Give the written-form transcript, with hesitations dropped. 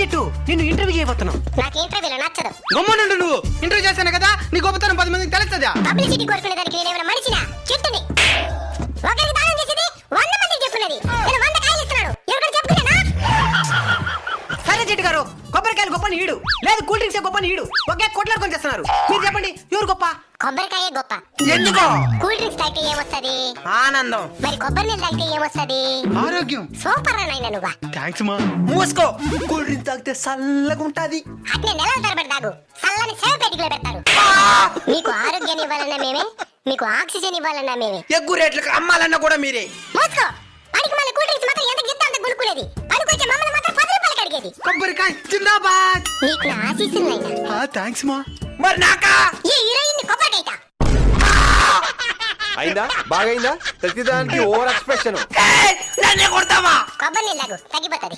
చెట్టు నిన్ను ఇంటర్వ్యూ చేయబోతున్నావు. నాకు ఇంటర్వ్యూలో నచ్చదు. గమ్మునుండు, నువ్వు ఇంటర్వ్యూ చేస్తాను కదా, నీ గొప్పతనం 10 మందికి తెలుస్తుందా? పబ్లిసిటీ కోరుకునే దానికి నేనేమైనా మనిషినా? చెట్టుని ఒకరికి దానం చేసేది 100 మందికి చెప్పుకునేది. నేను 100 కాయలు ఇస్తున్నాను, ఎవరికి చెప్పుకునేనా? సరే చెట్టు గారు, కొబ్బరికాయలు గొప్ప నీడు లేదు, కూల్ డ్రింక్స్ గొప్ప నీడు, ఒకే కొట్లాడుకొని చేస్తున్నారు. మీరు చెప్పండి, ఎవరు గొప్ప? కొబ్బరికాయ గొప్ప. ఎందుకో? కూల్ డ్రింక్స్ తాగితే ఏమొస్తది? ఆనందం. మరి కొబ్బరి నీళ్ళు తాగితే ఏమొస్తది? ఆరోగ్యం. సూపర్ నాయన నువ్వా. థాంక్స్ మా. మూసుకో. కూల్ డ్రింక్ తాగితే చల్లగా ఉంటది. అట్నే నెలల తరబడి తాగు, చల్లని సేవ పెట్టుకులో పెడతారు. మీకు ఆరోగ్యాన్ని ఇవ్వాలన్నా మేమే, మీకు ఆక్సిజన్ ఇవ్వాలన్నా మేమే. ఎగ్గు రేట్లకు అమ్మాలన్నా కూడా మీరే. మూసుకో. పనికి మళ్ళీ కూల్ డ్రింక్స్ మాత్రం ఎంత గిద్ద అంత గులుకునేది. పనికొచ్చే మమ్మల్ని మాత్రం 10 రూపాయలకి అడిగేది. కొబ్బరికాయ జిందాబాద్. నీకు నా ఆశీస్సులు నాయనా. థాంక్స్ మా. మరి నాకా? ఈ హీరోయిన్ కొబ్బరికాయ అయిందా? బాగైందా? ప్రతిదానికి ఓవర్ ఎక్స్ప్రెషన్. నన్నే కొడతావా? కొబ్బరి నీళ్ళు తాగు, తగ్గిపోతుంది.